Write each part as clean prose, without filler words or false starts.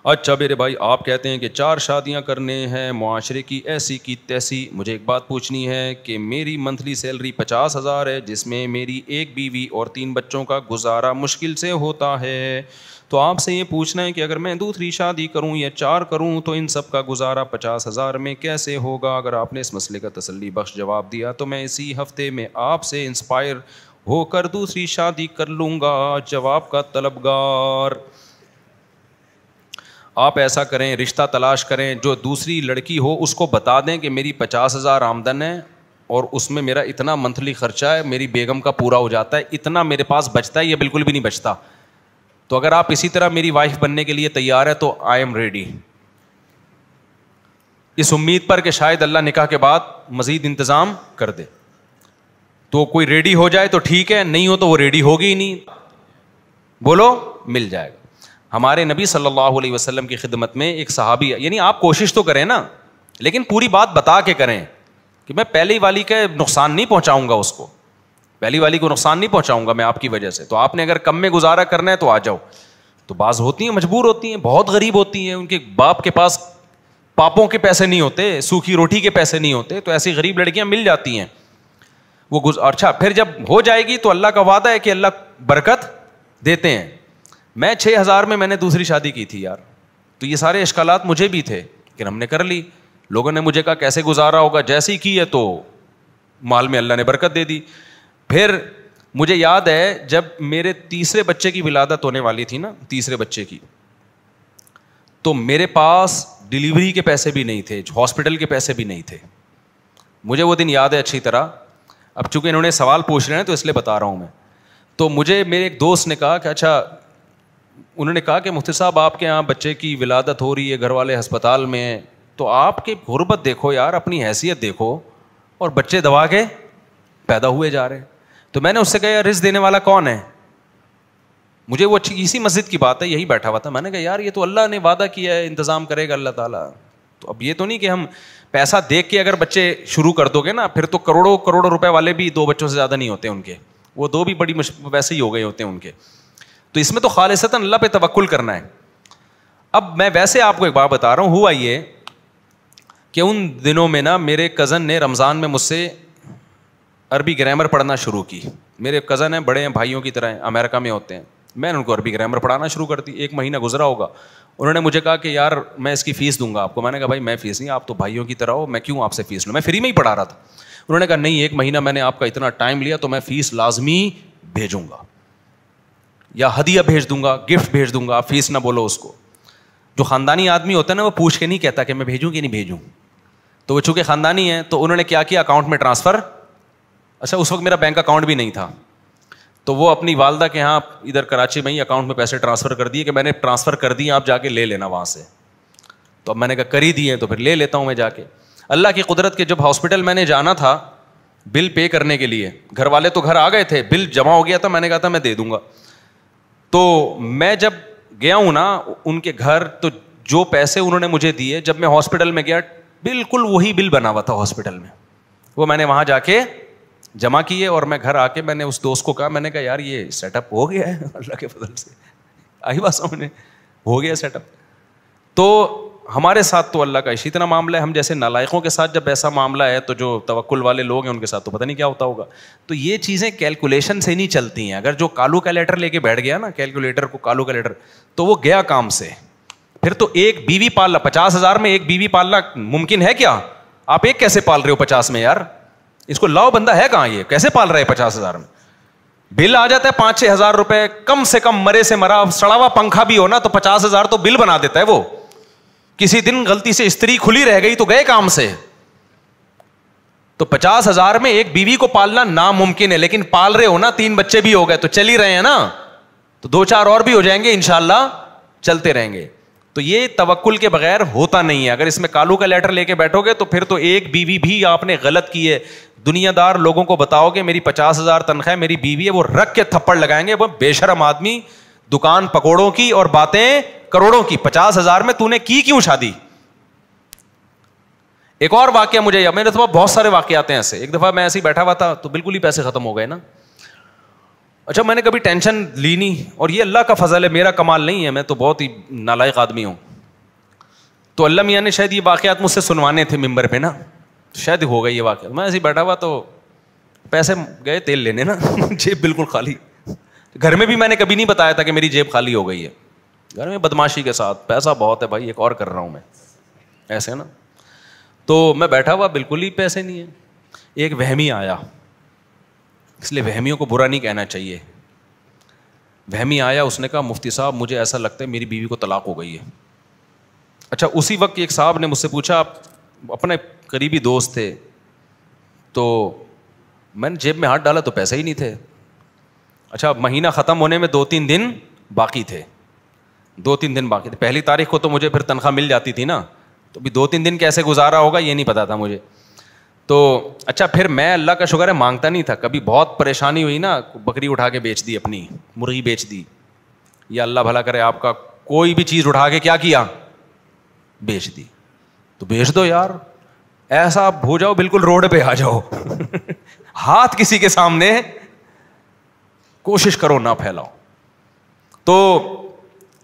اچھا میرے بھائی، آپ کہتے ہیں کہ 4 شادیاں کرنے ہیں، معاشرے کی ایسی کی تیسی. مجھے ایک بات پوچھنی ہے کہ میری منتھلی سیلری 50,000 ہے، جس میں میری 1 بیوی اور 3 بچوں کا گزارا مشکل سے ہوتا ہے. تو آپ سے یہ پوچھنا ہے کہ اگر میں دوسری شادی کروں یا 4 کروں تو ان سب کا گزارا 50,000 میں کیسے ہوگا؟ اگر آپ نے اس مسئلے کا تسلی بخش جواب دیا تو میں اسی ہفتے میں آپ سے انسپائر ہو کر دوسری شادی کر لوں گا. جواب کا طلبگار. آپ ایسا کریں، رشتہ تلاش کریں جو دوسری لڑکی ہو اس کو بتا دیں کہ میری 50,000 آمدن ہے اور اس میں میرا اتنا منتھلی خرچہ ہے، میری بیگم کا پورا ہو جاتا ہے، اتنا میرے پاس بچتا ہے یا بالکل بھی نہیں بچتا. تو اگر آپ اسی طرح میری وائف بننے کے لیے تیار ہے تو آئی ایم ریڈی، اس امید پر کہ شاید اللہ نکاح کے بعد مزید انتظام کر دے. تو کوئی ریڈی ہو جائے تو ٹھیک ہے، نہیں ہو تو وہ ریڈی ہوگی ہی نہیں. بولو، مل جائے گا. ہمارے نبی صلی اللہ علیہ وسلم کی خدمت میں ایک صحابی، یعنی آپ کوشش تو کریں نا، لیکن پوری بات بتا کے کریں کہ میں پہلی والی کا نقصان نہیں پہنچاؤں گا، اس کو پہلی والی کو نقصان نہیں پہنچاؤں گا میں آپ کی وجہ سے. تو آپ نے اگر کم میں گزارا کرنا ہے تو آ جاؤ. تو بعض ہوتی ہیں مجبور ہوتی ہیں، بہت غریب ہوتی ہیں، ان کے باپ کے پاس پاپوں کے پیسے نہیں ہوتے، سوکھی روٹی کے پیسے نہیں ہوتے، تو ایسی غریب لڑکیاں مل جاتی ہیں. وہ اچھا پھر جب ہو جائے گی تو اللہ کا وعدہ ہے کہ اللہ برکت دیتے ہیں. میں 6,000 میں نے دوسری شادی کی تھی یار. تو یہ سارے اشکالات مجھے بھی تھے، لیکن ہم نے کر لی. لوگوں نے مجھے کہا کیسے گزارا ہوگا، جیسے ہی کی ہے تو مال میں اللہ نے برکت دے دی. پھر مجھے یاد ہے جب میرے تیسرے بچے کی ولادت ہونے والی تھی نا، تیسرے بچے کی، تو میرے پاس ڈلیوری کے پیسے بھی نہیں تھے، ہاسپٹل کے پیسے بھی نہیں تھے. مجھے وہ دن یاد ہے اچھی طرح. اب چونکہ انہوں نے سوال پوچھ رہے ہیں تو اس لیے بتا رہا ہوں میں. تو مجھے میرے ایک دوست نے کہا کہ اچھا، انہوں نے کہا کہ مفتی صاحب آپ کے یہاں بچے کی ولادت ہو رہی ہے، گھر والے ہسپتال میں ہیں، تو آپ کی غربت دیکھو یار، اپنی حیثیت دیکھو، اور بچے دبا کے پیدا ہوئے جا رہے ہیں. تو میں نے اس سے کہا یار رزق دینے والا کون ہے؟ مجھے وہ اسی مسجد کی بات ہے، یہی بیٹھا ہوا تھا. میں نے کہا یار یہ تو اللہ نے وعدہ کیا ہے، انتظام کرے گا اللہ تعالیٰ. تو اب یہ تو نہیں کہ ہم پیسہ دیکھ کے اگر بچے شروع کر دو گے نا، پھر تو کروڑوں کروڑوں روپے والے بھی 2 بچوں سے زیادہ نہیں ہوتے ان کے، وہ 2 بھی بڑی ویسے ہی ہو گئے ہوتے ہیں ان کے. تو اس میں تو خالصتاً اللہ پہ توکل کرنا ہے. اب میں ویسے آپ کو ایک بات بتا رہا ہوں. ہوا یہ کہ ان دنوں میں نا میرے کزن نے رمضان میں مجھ سے عربی گرامر پڑھنا شروع کی. میرے کزن ہیں، بڑے ہیں، بھائیوں کی طرح ہیں، امریکہ میں ہوتے ہیں. میں نے ان کو عربی گرامر پڑھانا شروع کر دی. 1 مہینہ گزرا ہوگا. انہوں نے مجھے کہا کہ یار میں اس کی فیس دوں گا آپ کو. میں نے کہا بھائی میں فیس نہیں، آپ تو بھائیوں کی طرح ہو، میں کیوں آپ سے فیس لوں، میں فری میں ہی پڑھا رہا تھا. انہوں نے کہا نہیں، 1 مہینہ میں نے آپ کا اتنا ٹائم لیا تو میں فیس لازمی بھیجوں گا، یا ہدیہ بھیج دوں گا، گفٹ بھیج دوں گا، آپ فیس نہ بولو اس کو. جو خاندانی آدمی ہوتا ہے نا وہ پوچھ کے نہیں کہتا کہ میں بھیجوں کہ نہیں بھیجوں. تو وہ چونکہ خاندانی ہے تو انہوں نے کیا کیا، اکاؤنٹ میں ٹرانسفر. اچھا اس وقت میرا بینک اکاؤنٹ بھی نہیں تھا، تو وہ اپنی والدہ کے یہاں ادھر کراچی میں ہی اکاؤنٹ میں پیسے ٹرانسفر کر دیے کہ میں نے ٹرانسفر کر دیے، آپ جا کے لے لینا وہاں سے. تو اب میں نے کہا کر ہی دیے تو پھر لے لیتا ہوں میں جا کے. اللہ کی قدرت کے جب ہاسپٹل میں نے جانا تھا بل پے کرنے کے لیے، گھر والے تو گھر آ گئے تھے، بل جمع ہو گیا تھا، میں نے کہا تھا میں دے دوں گا. تو میں جب گیا ہوں نا ان کے گھر، تو جو پیسے انہوں نے مجھے دیے، جب میں ہاسپٹل میں گیا بالکل وہی بل بنا ہوا تھا ہاسپٹل میں. وہ میں نے وہاں جا کے جمع کیے اور میں گھر آ کے میں نے اس دوست کو کہا، میں نے کہا یار یہ سیٹ اپ ہو گیا ہے اللہ کے فضل سے، آئی بات سامنے، ہو گیا سیٹ اپ. تو ہمارے ساتھ تو اللہ کا اسی طرح معاملہ ہے. ہم جیسے نالائقوں کے ساتھ جب ایسا معاملہ ہے تو جو توکل والے لوگ ہیں ان کے ساتھ تو پتہ نہیں کیا ہوتا ہوگا. تو یہ چیزیں کیلکولیشن سے نہیں چلتی ہیں. اگر جو کالو کیلیٹر لے کے بیٹھ گیا نا، کیلکولیٹر کو کالو کیلیٹر، تو وہ گیا کام سے. پھر تو ایک بیوی پالنا 50,000 میں ایک بیوی پالنا ممکن ہے کیا؟ آپ ایک کیسے پال رہے ہو 50 میں یار؟ اس کو لاؤ بندہ ہے کہاں، یہ کیسے پال رہے 50,000 میں؟ بل آ جاتا ہے 5-6 ہزار روپے کم سے کم، مرے سے مرا سڑا ہوا پنکھا بھی ہو نا تو 50,000 تو بل بنا دیتا ہے وہ. کسی دن غلطی سے استری کھلی رہ گئی تو گئے کام سے. تو 50,000 میں ایک بیوی کو پالنا ناممکن ہے، لیکن پال رہے ہو نا، 3 بچے بھی ہو گئے تو چل ہی رہے ہیں نا، تو 2-4 اور بھی ہو جائیں گے انشاءاللہ، چلتے رہیں گے. تو یہ توکل کے بغیر ہوتا نہیں ہے. اگر اس میں کالو کا لیٹر لے کے بیٹھو گے تو پھر تو ایک بیوی بھی آپ نے غلط کی ہے. دنیا دار لوگوں کو بتاؤ کہ میری 50,000 تنخواہ میری بیوی ہے، وہ رکھ کے تھپڑ لگائیں گے. وہ بے شرم آدمی، دکان پکوڑوں کی اور باتیں کروڑوں کی، 50,000 میں تو نے کی کیوں شادی؟ ایک اور واقعہ مجھے، میرے تو بہت سارے واقعات ہیں ایسے. ایک دفعہ میں ایسے ہی بیٹھا ہوا تھا تو بالکل ہی پیسے ختم ہو گئے نا. اچھا میں نے کبھی ٹینشن لی نہیں، اور یہ اللہ کا فضل ہے، میرا کمال نہیں ہے، میں تو بہت ہی نالائق آدمی ہوں. تو اللہ میاں نے شاید یہ واقعات مجھ سے سنوانے تھے ممبر پہ نا, شاید ہو گئی یہ واقعہ. میں ایسے بیٹھا ہوا تو پیسے گئے تیل لینے نا, جیب بالکل خالی. گھر میں بھی میں نے کبھی نہیں بتایا تھا کہ میری جیب خالی ہو گئی ہے. گھر میں بدماشی کے ساتھ, پیسہ بہت ہے بھائی, ایک اور کر رہا ہوں میں, ایسے نا. تو میں بیٹھا ہوا, بالکل ہی پیسے نہیں ہیں. ایک وہمی آیا, اس لیے وہمیوں کو برا نہیں کہنا چاہیے. وہمی آیا, اس نے کہا مفتی صاحب مجھے ایسا لگتا ہے میری بیوی کو طلاق ہو گئی ہے. اچھا, اسی وقت ایک صاحب نے مجھ سے پوچھا, آپ اپنے قریبی دوست تھے, تو میں نے جیب میں ہاتھ ڈالا تو پیسے ہی نہیں تھے. اچھا, مہینہ ختم ہونے میں 2-3 دن باقی تھے, 2-3 دن باقی تھے. پہلی تاریخ کو تو مجھے پھر تنخواہ مل جاتی تھی نا, تو ابھی 2-3 دن کیسے گزارا ہوگا یہ نہیں پتا تھا مجھے. تو اچھا, پھر میں اللہ کا شکر ہے مانگتا نہیں تھا کبھی. بہت پریشانی ہوئی نا, بکری اٹھا کے بیچ دی, اپنی مرغی بیچ دی, یا اللہ بھلا کرے آپ کا, کوئی بھی چیز اٹھا کے کیا کیا, بیچ دی. تو بیچ دو یار, ایسا آپ ہو جاؤ بالکل روڈ پہ آ جاؤ. ہاتھ کسی کے سامنے کوشش کرو نہ پھیلاؤ. تو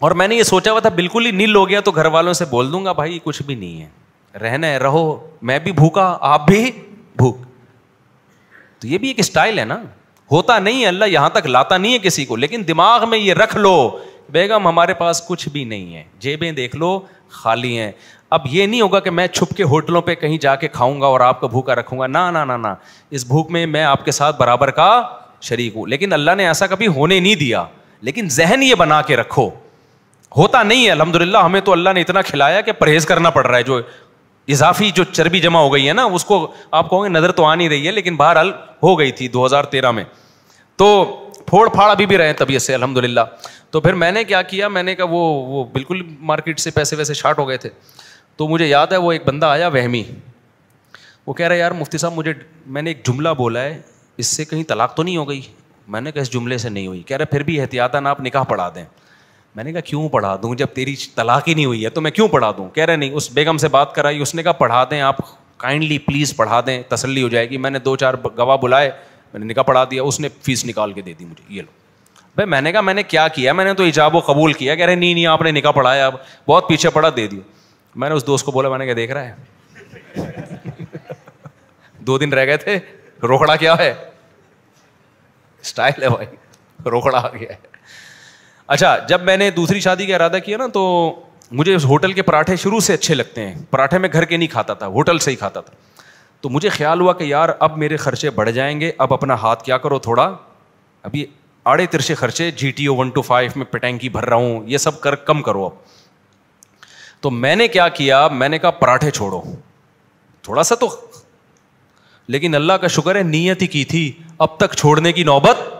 اور میں نے یہ سوچا ہوا تھا بالکل ہی نیل ہو گیا تو گھر والوں سے بول دوں گا بھائی کچھ بھی نہیں ہے, رہنا ہے رہو, میں بھی بھوکا آپ بھی بھوک. تو یہ بھی ایک اسٹائل ہے نا, ہوتا نہیں ہے, اللہ یہاں تک لاتا نہیں ہے کسی کو, لیکن دماغ میں یہ رکھ لو بیگم ہمارے پاس کچھ بھی نہیں ہے, جیبیں دیکھ لو خالی ہیں. اب یہ نہیں ہوگا کہ میں چھپ کے ہوٹلوں پہ کہیں جا کے کھاؤں گا اور آپ کو بھوکا رکھوں گا, نہ نہ نہ نہ, اس بھوک میں میں آپ کے ساتھ برابر کا شریک ہوں. لیکن اللہ نے ایسا کبھی ہونے نہیں دیا, لیکن ذہن یہ بنا کے رکھو ہوتا نہیں ہے. الحمدللہ ہمیں تو اللہ نے اتنا کھلایا کہ پرہیز کرنا پڑ رہا ہے. جو اضافی جو چربی جمع ہو گئی ہے نا, اس کو آپ کہو گے نظر تو آ نہیں رہی ہے, لیکن بہرحال ہو گئی تھی 2013 میں. تو پھوڑ پھاڑ ابھی بھی رہے طبیعت سے الحمدللہ. تو پھر میں نے کیا کیا, میں نے کہا وہ بالکل مارکیٹ سے پیسے ویسے شارٹ ہو گئے تھے. تو مجھے یاد ہے وہ ایک بندہ آیا وہمی, وہ کہہ رہا ہے یار مفتی صاحب میں نے ایک جملہ بولا ہے, اس سے کہیں طلاق تو نہیں ہو گئی. میں نے کہا اس جملے سے نہیں ہوئی. کہہ رہے پھر بھی احتیاطاً آپ نکاح پڑھا دیں. میں نے کہا کیوں پڑھا دوں, جب تیری طلاق ہی نہیں ہوئی ہے تو میں کیوں پڑھا دوں. کہہ رہے نہیں, اس بیگم سے بات کرائی, اس نے کہا پڑھا دیں آپ, کائنڈلی پلیز پڑھا دیں, تسلی ہو جائے گی. میں نے 2-4 گواہ بلائے, میں نے نکاح پڑھا دیا. اس نے فیس نکال کے دے دی مجھے, یہ لو. بھائی میں نے کہا میں نے کیا کیا, میں نے تو ایجاب و قبول کیا. کہہ رہے نہیں آپ نے نکاح پڑھایا, اب بہت پیچھے پڑا, دے دیا. میں نے اس دوست کو بولا, میں نے کہا دیکھ رہا ہے 2 دن رہ گئے تھے, روکڑا کیا ہے, اسٹائل ہے بھائی, روکڑا آ گیا ہے. اچھا, جب میں نے دوسری شادی کا ارادہ کیا نا, تو مجھے اس ہوٹل کے پراٹھے شروع سے اچھے لگتے ہیں. پراٹھے میں گھر کے نہیں کھاتا تھا, ہوٹل سے ہی کھاتا تھا. تو مجھے خیال ہوا کہ یار اب میرے خرچے بڑھ جائیں گے, اب اپنا ہاتھ کیا کرو تھوڑا, ابھی آڑے ترچے خرچے, GTO 125 میں پٹینکی بھر رہا ہوں, یہ سب کم کرو اب. تو میں نے کیا کیا, میں نے کہا پراٹھے چھوڑو تھوڑا سا تو, لیکن اللہ کا شکر ہے نیت ہی کی تھی, اب تک چھوڑنے کی نوبت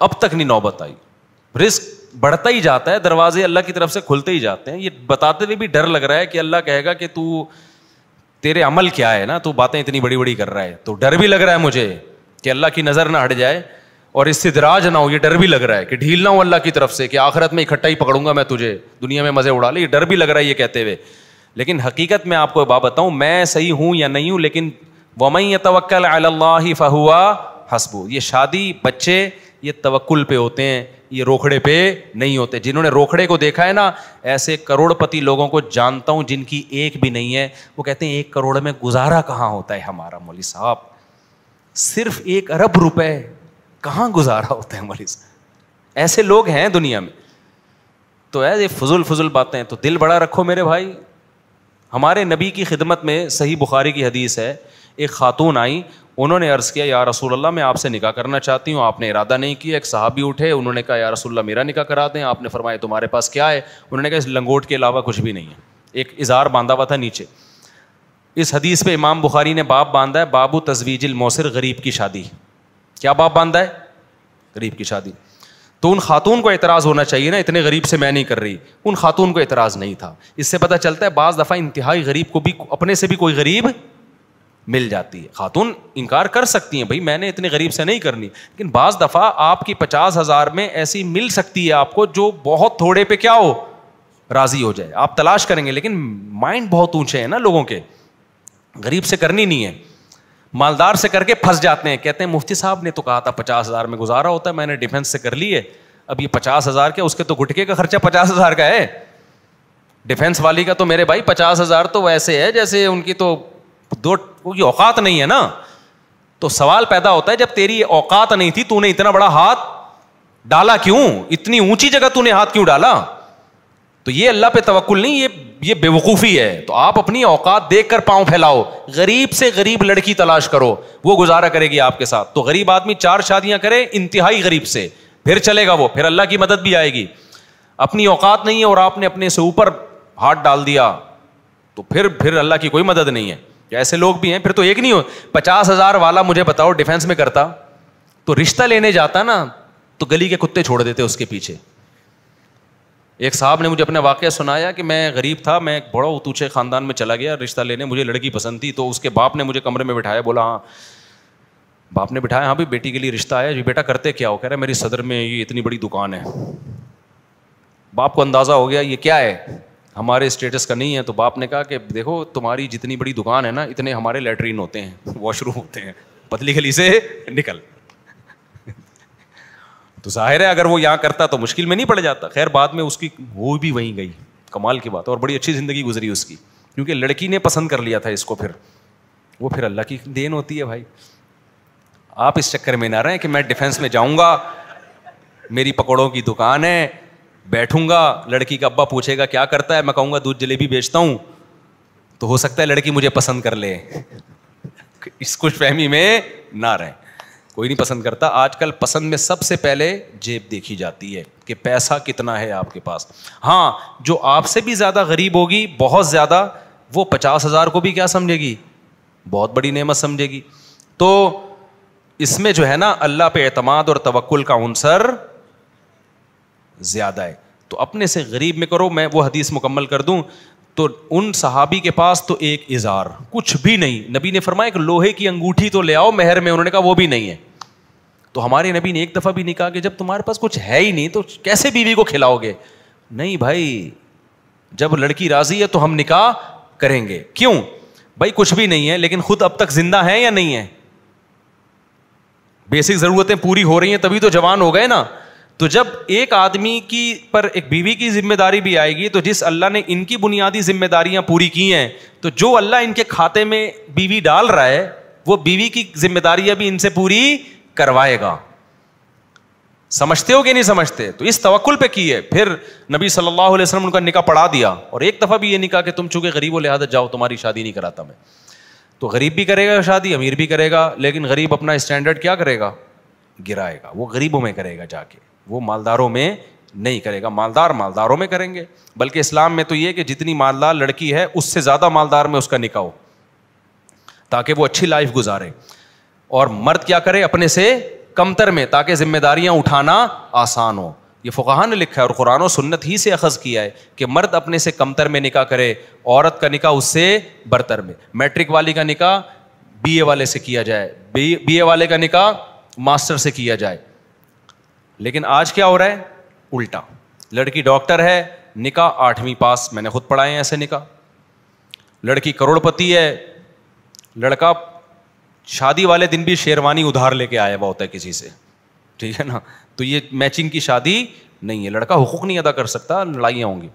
اب تک نہیں نوبت آئی. رزق بڑھتا ہی جاتا ہے, دروازے اللہ کی طرف سے کھلتے ہی جاتے ہیں. یہ بتاتے ہوئے بھی ڈر لگ رہا ہے کہ اللہ کہے گا کہ تیرے عمل کیا ہے نا, تو باتیں اتنی بڑی بڑی کر رہا ہے. تو ڈر بھی لگ رہا ہے مجھے کہ اللہ کی نظر نہ ہٹ جائے اور استدراج نہ ہو. یہ ڈر بھی لگ رہا ہے کہ ڈھیل نہ ہو اللہ کی طرف سے, کہ آخرت میں اکٹھا ہی پکڑوں گا میں تجھے, دنیا میں مزے اڑا لے. یہ ڈر بھی لگ رہا ہے یہ کہتے ہوئے. لیکن حقیقت میں آپ کو بات بتاؤں, میں صحیح ہوں یا نہیں ہوں, لیکن وَمَن يَتَوَكَّلْ عَلَى اللَّهِ فَهُوَ حَسْبُهُ. یہ شادی بچے یہ توکل پہ ہوتے ہیں, یہ روکھڑے پہ نہیں ہوتے. جنہوں نے روکھڑے کو دیکھا ہے نا, ایسے کروڑ پتی لوگوں کو جانتا ہوں جن کی ایک بھی نہیں ہے. وہ کہتے ہیں 1 کروڑ میں گزارا کہاں ہوتا ہے ہمارا مولوی صاحب, صرف 1 ارب روپے کہاں گزارا ہوتا ہے مولوی صاحب. ایسے لوگ ہیں دنیا میں. تو ایسے فضول باتیں, تو دل بڑا رکھو میرے بھائی. ہمارے نبی کی خدمت میں صحیح بخاری کی حدیث ہے, ایک خاتون آئی, انہوں نے عرض کیا یا رسول اللہ میں آپ سے نکاح کرنا چاہتی ہوں. آپ نے ارادہ نہیں کیا. ایک صحابی اٹھے, انہوں نے کہا یا رسول اللہ میرا نکاح کرا دیں. آپ نے فرمایا تمہارے پاس کیا ہے؟ انہوں نے کہا اس لنگوٹ کے علاوہ کچھ بھی نہیں ہے. ایک اظہار باندھا ہوا تھا نیچے. اس حدیث پہ امام بخاری نے باب باندھا ہے, بابو تزویج الموسر, غریب کی شادی. کیا باب باندھا ہے؟ غریب کی شادی. تو ان خاتون کو اعتراض ہونا چاہیے نا, اتنے غریب سے میں نہیں کر رہی. ان خاتون کو اعتراض نہیں تھا. اس سے پتہ چلتا ہے بعض دفعہ انتہائی غریب کو بھی اپنے سے بھی کوئی غریب مل جاتی ہے. خاتون انکار کر سکتی ہیں, بھائی میں نے اتنے غریب سے نہیں کرنی, لیکن بعض دفعہ آپ کی 50,000 میں ایسی مل سکتی ہے آپ کو جو بہت تھوڑے پہ کیا ہو, راضی ہو جائے. آپ تلاش کریں گے, لیکن مائنڈ بہت اونچے ہیں نا لوگوں کے, غریب سے کرنی نہیں ہے. مالدار سے کر کے پھنس جاتے ہیں, کہتے ہیں مفتی صاحب نے تو کہا تھا 50,000 میں گزارا ہوتا ہے, میں نے ڈیفینس سے کر لی ہے, اب یہ 50,000 کیا, اس کے تو گٹکے کا خرچہ 50,000 کا ہے. ڈیفینس والی کا تو میرے بھائی 50,000 تو ویسے ہے جیسے ان کی تو کی اوقات نہیں ہے نا. تو سوال پیدا ہوتا ہے جب تیری اوقات نہیں تھی تو نے اتنا بڑا ہاتھ ڈالا کیوں؟ اتنی اونچی جگہ تو نے ہاتھ کیوں ڈالا؟ تو یہ اللہ پہ توکل نہیں, یہ بے وقوفی ہے. تو آپ اپنی اوقات دیکھ کر پاؤں پھیلاؤ, غریب سے غریب لڑکی تلاش کرو, وہ گزارا کرے گی آپ کے ساتھ. تو غریب آدمی 4 شادیاں کرے انتہائی غریب سے, پھر چلے گا وہ, پھر اللہ کی مدد بھی آئے گی. اپنی اوقات نہیں ہے اور آپ نے اپنے سے اوپر ہاتھ ڈال دیا تو پھر اللہ کی کوئی مدد نہیں ہے. ایسے لوگ بھی ہیں. پھر تو ایک نہیں ہو 50,000 والا مجھے بتاؤ ڈیفینس میں کرتا تو رشتہ لینے جاتا نا تو گلی کے کتے چھوڑ دیتے اس کے پیچھے. ایک صاحب نے مجھے اپنا واقعہ سنایا کہ میں غریب تھا, میں ایک بڑا اتوچے خاندان میں چلا گیا رشتہ لینے, مجھے لڑکی پسند تھی. تو اس کے باپ نے مجھے کمرے میں بٹھایا, بولا ہاں, باپ نے بٹھایا, ہاں بھی بیٹی کے لیے رشتہ آیا. جی بیٹا کرتے کیا ہو؟ کہہ رہا ہے میری صدر میں یہ اتنی بڑی دکان ہے. باپ کو اندازہ ہو گیا یہ کیا ہے, ہمارے اسٹیٹس کا نہیں ہے. تو باپ نے کہا کہ دیکھو تمہاری جتنی بڑی دکان ہے نا اتنے ہمارے لیٹرین ہوتے ہیں, واش روم ہوتے ہیں, پتلی گلی سے نکل. تو ظاہر ہے اگر وہ یہاں کرتا تو مشکل میں نہیں پڑ جاتا. خیر بعد میں اس کی وہ بھی وہیں گئی, کمال کی بات, اور بڑی اچھی زندگی گزری اس کی, کیونکہ لڑکی نے پسند کر لیا تھا اس کو. پھر وہ پھر اللہ کی دین ہوتی ہے بھائی. آپ اس چکر میں نہ رہیں کہ میں ڈیفینس میں جاؤں گا, میری پکوڑوں کی دکان ہے, بیٹھوں گا, لڑکی کا ابا پوچھے گا کیا کرتا ہے, میں کہوں گا دودھ جلیبی بیچتا ہوں, تو ہو سکتا ہے لڑکی مجھے پسند کر لے. اس خوش فہمی میں نہ رہیں, کوئی نہیں پسند کرتا. آج کل پسند میں سب سے پہلے جیب دیکھی جاتی ہے کہ پیسہ کتنا ہے آپ کے پاس. ہاں جو آپ سے بھی زیادہ غریب ہوگی, بہت زیادہ, وہ 50,000 کو بھی کیا سمجھے گی؟ بہت بڑی نعمت سمجھے گی. تو اس میں جو ہے نا اللہ پہ اعتماد اور توکل کا عنصر زیادہ ہے. تو اپنے سے غریب میں کرو. میں وہ حدیث مکمل کر دوں تو ان صحابی کے پاس تو ایک ازار, کچھ بھی نہیں. نبی نے فرمایا کہ لوہے کی انگوٹھی تو لے آؤ مہر میں, انہوں نے کہا وہ بھی نہیں ہے. تو ہمارے نبی نے ایک دفعہ بھی نہیں کہا کہ جب تمہارے پاس کچھ ہے ہی نہیں تو کیسے بیوی کو کھلاؤ گے. نہیں بھائی, جب لڑکی راضی ہے تو ہم نکاح کریں گے. کیوں بھائی؟ کچھ بھی نہیں ہے لیکن خود اب تک زندہ ہے یا نہیں ہے؟ بیسک ضرورتیں پوری ہو رہی ہیں تبھی تو جوان ہو گئے نا. تو جب ایک آدمی کی پر ایک بیوی کی ذمہ داری بھی آئے گی, تو جس اللہ نے ان کی بنیادی ذمہ داریاں پوری کی ہیں, تو جو اللہ ان کے کھاتے میں بیوی ڈال رہا ہے وہ بیوی کی ذمہ داریاں بھی ان سے پوری کروائے گا. سمجھتے ہو کہ نہیں سمجھتے؟ تو اس توکل پہ کی ہے. پھر نبی صلی اللہ علیہ وسلم ان کا نکاح پڑھا دیا, اور ایک دفعہ بھی یہ نہیں کہا کہ تم چونکہ غریب ہو لہٰذا جاؤ تمہاری شادی نہیں کراتا میں. تو غریب بھی کرے گا شادی, امیر بھی کرے گا, لیکن غریب اپنا اسٹینڈرڈ کیا کرے گا؟ گرائے گا. وہ غریبوں میں کرے گا جا کے, وہ مالداروں میں نہیں کرے گا. مالداروں میں کریں گے. بلکہ اسلام میں تو یہ کہ جتنی مالدار لڑکی ہے اس سے زیادہ مالدار میں اس کا نکاح ہو, تاکہ وہ اچھی لائف گزارے. اور مرد کیا کرے؟ اپنے سے کمتر میں, تاکہ ذمہ داریاں اٹھانا آسان ہو. یہ فقہاء نے لکھا ہے اور قرآن و سنت ہی سے اخذ کیا ہے کہ مرد اپنے سے کمتر میں نکاح کرے, عورت کا نکاح اس سے برتر میں. میٹرک والی کا نکاح BA والے سے کیا جائے, BA والے کا نکاح ماسٹر سے کیا جائے. لیکن آج کیا ہو رہا ہے؟ الٹا. لڑکی ڈاکٹر ہے, نکاح 8ویں پاس, میں نے خود پڑھائے ہیں ایسے نکاح. لڑکی کروڑ پتی ہے, لڑکا شادی والے دن بھی شیروانی ادھار لے کے آیا ہوا ہوتا ہے کسی سے, ٹھیک ہے نا. تو یہ میچنگ کی شادی نہیں ہے, لڑکا حقوق نہیں ادا کر سکتا, لڑائیاں ہوں گی.